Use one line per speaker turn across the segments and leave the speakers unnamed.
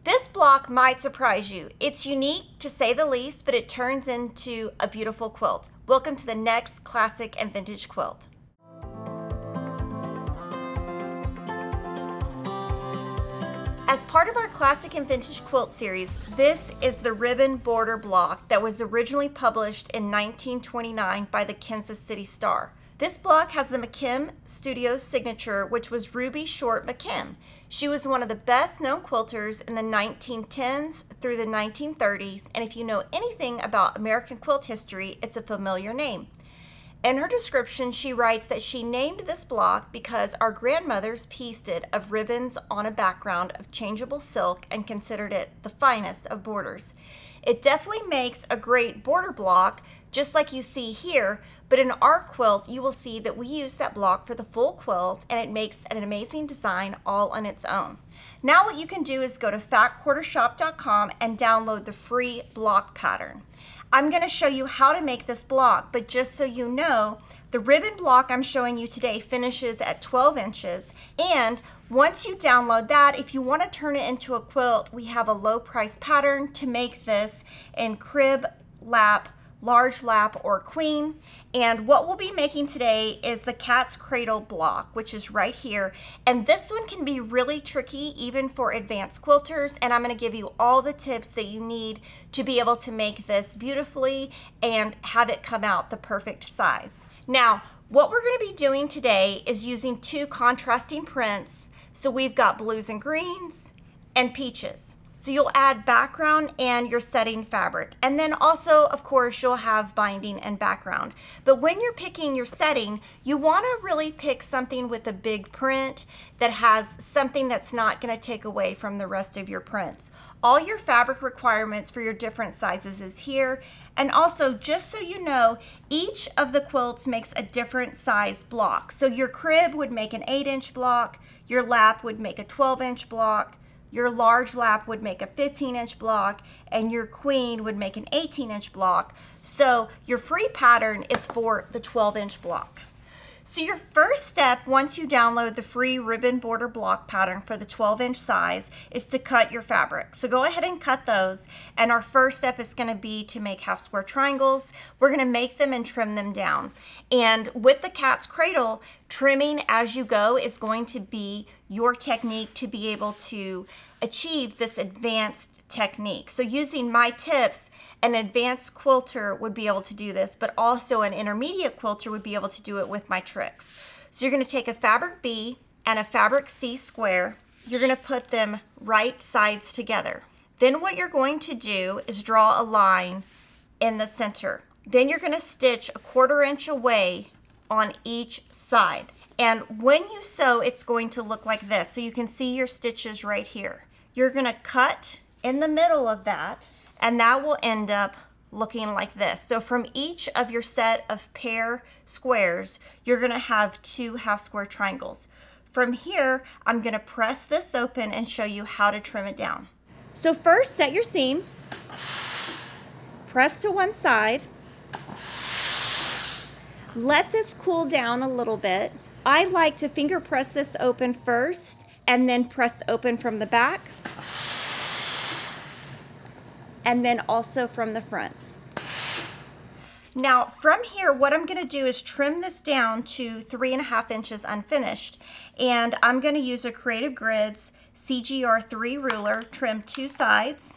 This block might surprise you. It's unique to say the least, but it turns into a beautiful quilt. Welcome to the next classic and vintage quilt. As part of our classic and vintage quilt series, this is the ribbon border block that was originally published in 1929 by the Kansas City Star. This block has the McKim Studios signature, which was Ruby Short McKim. She was one of the best known quilters in the 1910s through the 1930s, and if you know anything about American quilt history, it's a familiar name. In her description, she writes that she named this block because our grandmothers pieced it of ribbons on a background of changeable silk and considered it the finest of borders. It definitely makes a great border block, just like you see here, but in our quilt, you will see that we use that block for the full quilt, and it makes an amazing design all on its own. Now what you can do is go to factquartershop.com and download the free block pattern. I'm going to show you how to make this block, but just so you know, the ribbon block I'm showing you today finishes at 12 inches, and once you download that, if you want to turn it into a quilt, we have a low price pattern to make this in crib, lap, large lap, or queen. And what we'll be making today is the cat's cradle block, which is right here. And this one can be really tricky even for advanced quilters, and I'm going to give you all the tips that you need to be able to make this beautifully and have it come out the perfect size. Now, what we're going to be doing today is using two contrasting prints. So we've got blues and greens and peaches. So you'll add background and your setting fabric. And then also, of course, you'll have binding and background. But when you're picking your setting, you want to really pick something with a big print that has something that's not going to take away from the rest of your prints. All your fabric requirements for your different sizes is here. And also, just so you know, each of the quilts makes a different size block. So your crib would make an 8-inch block, your lap would make a 12-inch block, your large lap would make a 15-inch block, and your queen would make an 18-inch block. So your free pattern is for the 12-inch block. So your first step, once you download the free ribbon border block pattern for the 12-inch size, is to cut your fabric. So go ahead and cut those. And our first step is going to be to make half square triangles. We're going to make them and trim them down. And with the cat's cradle, trimming as you go is going to be your technique to be able to achieve this advanced technique. So using my tips, an advanced quilter would be able to do this, but also an intermediate quilter would be able to do it with my tricks. So you're going to take a fabric B and a fabric C square. You're going to put them right sides together. Then what you're going to do is draw a line in the center. Then you're going to stitch a 1/4 inch away on each side. And when you sew, it's going to look like this. So you can see your stitches right here. You're going to cut in the middle of that, and that will end up looking like this. So from each of your set of pair squares, you're going to have 2 half square triangles. From here, I'm going to press this open and show you how to trim it down. So first, set your seam, press to one side, let this cool down a little bit. I like to finger press this open first and then press open from the back, and then also from the front. Now from here, what I'm going to do is trim this down to 3.5 inches unfinished, and I'm going to use a Creative Grids CGR 3 ruler, trim 2 sides,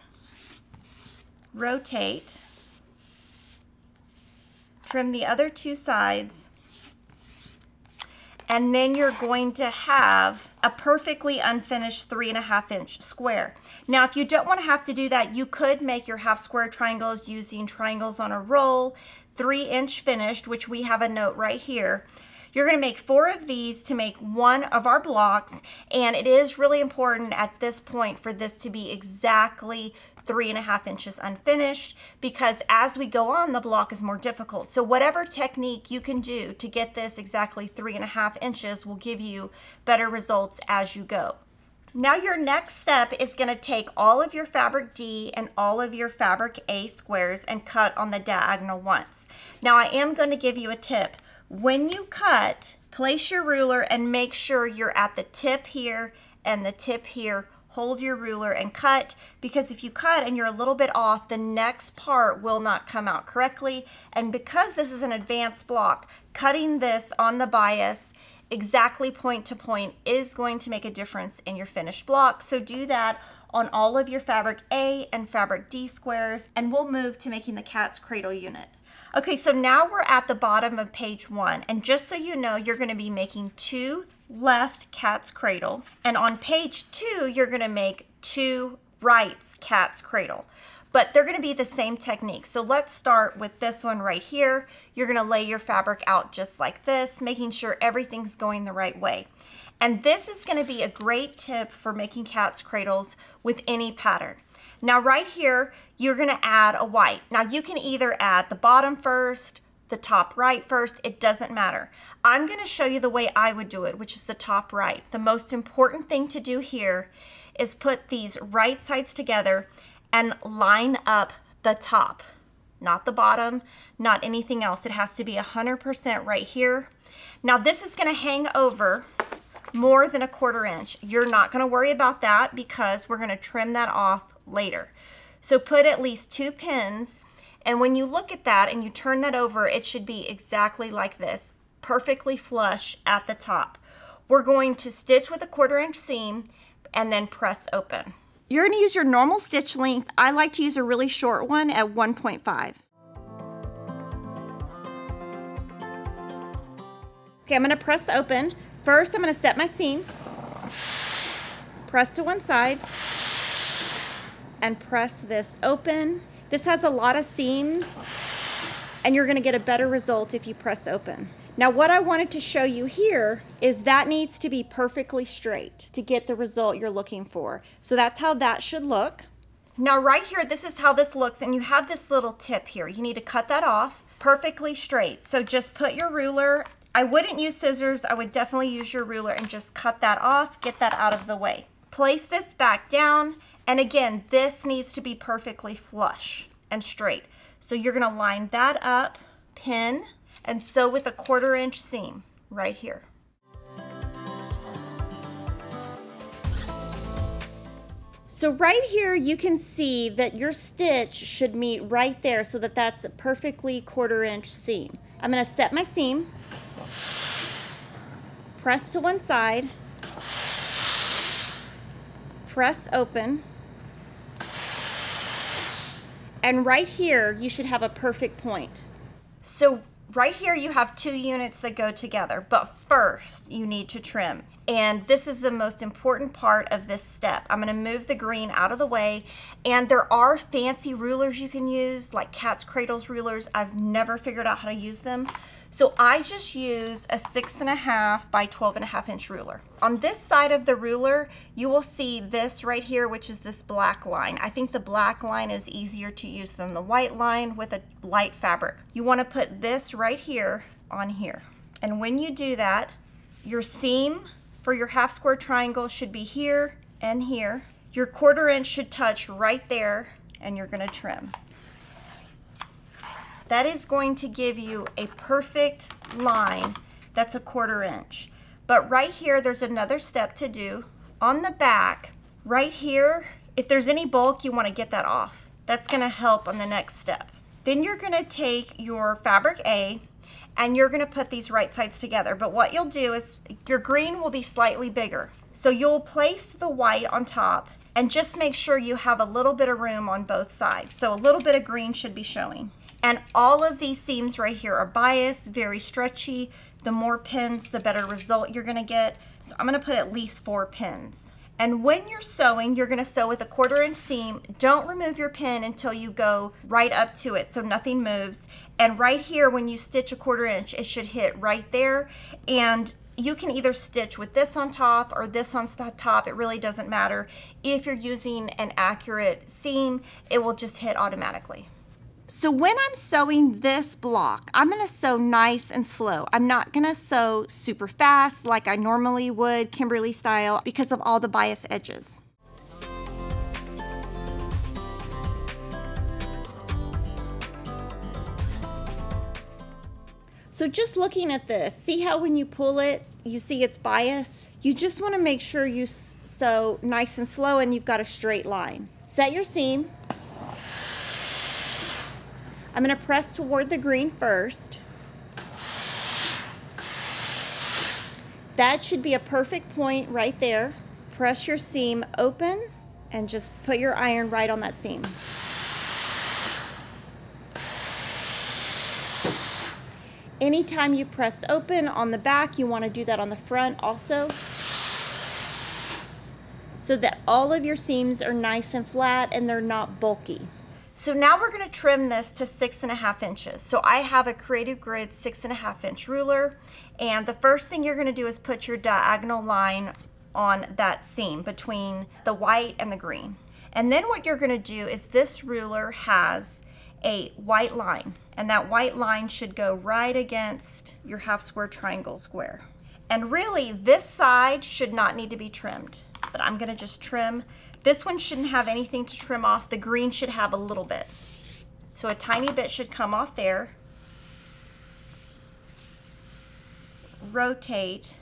rotate, trim the other 2 sides, and then you're going to have a perfectly unfinished 3.5 inch square. Now, if you don't want to have to do that, you could make your half square triangles using triangles on a roll, 3-inch finished, which we have a note right here. You're going to make 4 of these to make one of our blocks, and it is really important at this point for this to be exactly 3.5 inches unfinished, because as we go on, the block is more difficult. So whatever technique you can do to get this exactly 3.5 inches will give you better results as you go. Now your next step is going to take all of your fabric D and all of your fabric A squares and cut on the diagonal once. Now I am going to give you a tip. When you cut, place your ruler and make sure you're at the tip here and the tip here hold your ruler and cut, because if you cut and you're a little bit off, the next part will not come out correctly. And because this is an advanced block, cutting this on the bias exactly point to point is going to make a difference in your finished block. So do that on all of your fabric A and fabric D squares, and we'll move to making the cat's cradle unit. Okay, so now we're at the bottom of page 1, and just so you know, you're going to be making 2 left cat's cradle, and on page 2 you're going to make 2 rights cat's cradle, but they're going to be the same technique. So let's start with this one right here. You're going to lay your fabric out just like this, making sure everything's going the right way. And this is going to be a great tip for making cat's cradles with any pattern. Now right here, you're going to add a white. Now you can either add the bottom first, the top right first, it doesn't matter. I'm going to show you the way I would do it, which is the top right. The most important thing to do here is put these right sides together and line up the top, not the bottom, not anything else. It has to be 100% right here. Now this is going to hang over more than 1/4 inch. You're not going to worry about that because we're going to trim that off later. So put at least 2 pins, and when you look at that and you turn that over, it should be exactly like this, perfectly flush at the top. We're going to stitch with a 1/4 inch seam and then press open. You're going to use your normal stitch length. I like to use a really short one at 1.5. Okay, I'm going to press open. First, I'm going to set my seam, press to one side, and press this open. This has a lot of seams, and you're going to get a better result if you press open. Now, what I wanted to show you here is that needs to be perfectly straight to get the result you're looking for. So that's how that should look. Now, right here, this is how this looks, and you have this little tip here. You need to cut that off perfectly straight. So just put your ruler. I wouldn't use scissors. I would definitely use your ruler and just cut that off, get that out of the way. Place this back down, and again, this needs to be perfectly flush and straight. So you're going to line that up, pin, and sew with a 1/4 inch seam right here. So right here you can see that your stitch should meet right there, so that that's a perfectly 1/4 inch seam. I'm going to set my seam, press to one side, press open, and right here you should have a perfect point. So right here you have 2 units that go together, but first you need to trim. And this is the most important part of this step. I'm going to move the green out of the way, and there are fancy rulers you can use, like cat's cradles rulers. I've never figured out how to use them. So I just use a 6.5 by 12.5 inch ruler. On this side of the ruler, you will see this right here, which is this black line. I think the black line is easier to use than the white line with a light fabric. You want to put this right here on here. And when you do that, your seam for your half square triangle should be here and here. Your 1/4 inch should touch right there, and you're going to trim. That is going to give you a perfect line that's a 1/4 inch. But right here, there's another step to do. On the back, right here, if there's any bulk, you want to get that off. That's going to help on the next step. Then you're going to take your fabric A, and you're going to put these right sides together. But what you'll do is your green will be slightly bigger. So you'll place the white on top, and just make sure you have a little bit of room on both sides. So a little bit of green should be showing. And all of these seams right here are biased, very stretchy. The more pins, the better result you're going to get. So I'm going to put at least 4 pins. And when you're sewing, you're going to sew with a 1/4 inch seam. Don't remove your pin until you go right up to it so nothing moves. And right here, when you stitch a 1/4 inch, it should hit right there. And you can either stitch with this on top or this on top. It really doesn't matter. If you're using an accurate seam, it will just hit automatically. So when I'm sewing this block, I'm going to sew nice and slow. I'm not going to sew super fast like I normally would, Kimberly style, because of all the bias edges. So just looking at this, see how when you pull it, you see it's bias? You just want to make sure you sew nice and slow and you've got a straight line. Set your seam. I'm going to press toward the green first. That should be a perfect point right there. Press your seam open and just put your iron right on that seam. Anytime you press open on the back, you want to do that on the front also, so that all of your seams are nice and flat and they're not bulky. So now we're going to trim this to 6.5 inches. So I have a Creative Grid 6.5 inch ruler, and the first thing you're going to do is put your diagonal line on that seam between the white and the green. And then what you're going to do is, this ruler has a white line, and that white line should go right against your half square triangle square. And really, this side should not need to be trimmed, but I'm going to just trim. This one shouldn't have anything to trim off. The green should have a little bit. So a tiny bit should come off there. Rotate.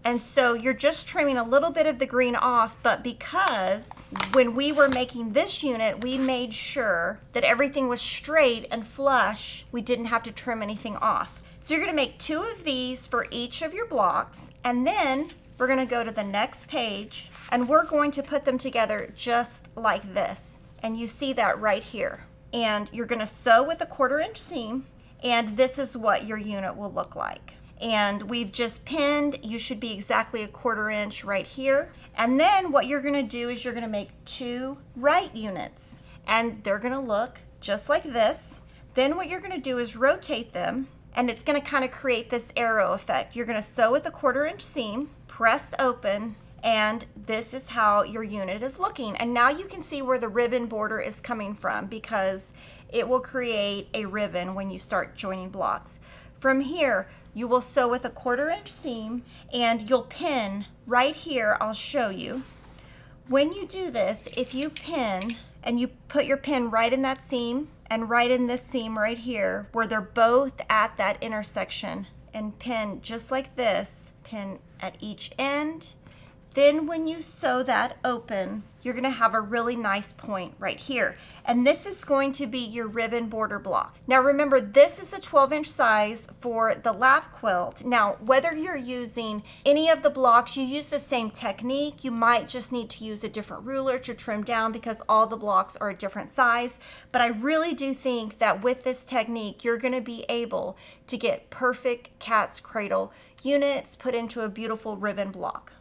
And so you're just trimming a little bit of the green off, but because when we were making this unit, we made sure that everything was straight and flush, we didn't have to trim anything off. So you're going to make 2 of these for each of your blocks, and then we're going to go to the next page and we're going to put them together just like this. And you see that right here. And you're going to sew with a 1/4 inch seam, and this is what your unit will look like. And we've just pinned. You should be exactly a 1/4 inch right here. And then what you're going to do is you're going to make 2 right units, and they're going to look just like this. Then what you're going to do is rotate them, and it's going to kind of create this arrow effect. You're going to sew with a 1/4 inch seam, press open, and this is how your unit is looking. And now you can see where the ribbon border is coming from, because it will create a ribbon when you start joining blocks. From here, you will sew with a 1/4 inch seam, and you'll pin right here. I'll show you. When you do this, if you pin and you put your pin right in that seam and right in this seam right here, where they're both at that intersection, and pin just like this, pin at each end. Then when you sew that open, you're going to have a really nice point right here. And this is going to be your ribbon border block. Now remember, this is the 12 inch size for the lap quilt. Now, whether you're using any of the blocks, you use the same technique. You might just need to use a different ruler to trim down, because all the blocks are a different size. But I really do think that with this technique, you're going to be able to get perfect cat's cradle units put into a beautiful ribbon block.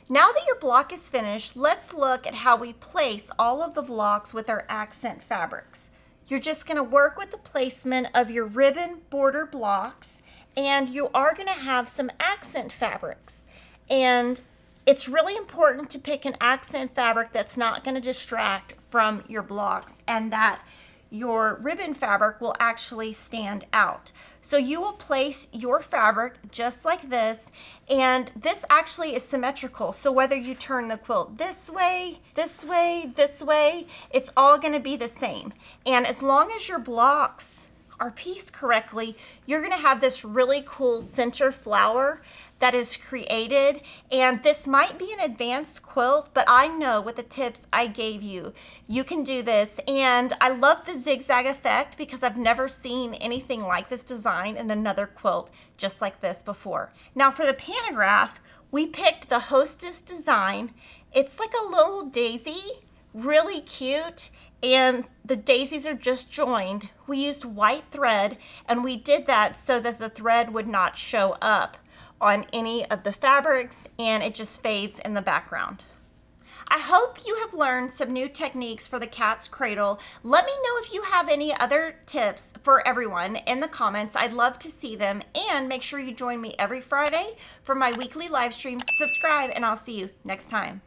Now that your block is finished, let's look at how we place all of the blocks with our accent fabrics. You're just going to work with the placement of your ribbon border blocks, and you are going to have some accent fabrics. And it's really important to pick an accent fabric that's not going to distract from your blocks, and that your ribbon fabric will actually stand out. So you will place your fabric just like this, and this actually is symmetrical. So whether you turn the quilt this way, this way, this way, it's all going to be the same. And as long as your blocks are pieced correctly, you're going to have this really cool center flower that is created. And this might be an advanced quilt, but I know with the tips I gave you, you can do this. And I love the zigzag effect, because I've never seen anything like this design in another quilt just like this before. Now for the pantograph, we picked the Hostess design. It's like a little daisy, really cute. And the daisies are just joined. We used white thread, and we did that so that the thread would not show up on any of the fabrics, and it just fades in the background. I hope you have learned some new techniques for the cat's cradle. Let me know if you have any other tips for everyone in the comments. I'd love to see them, and make sure you join me every Friday for my weekly live streams. Subscribe, and I'll see you next time.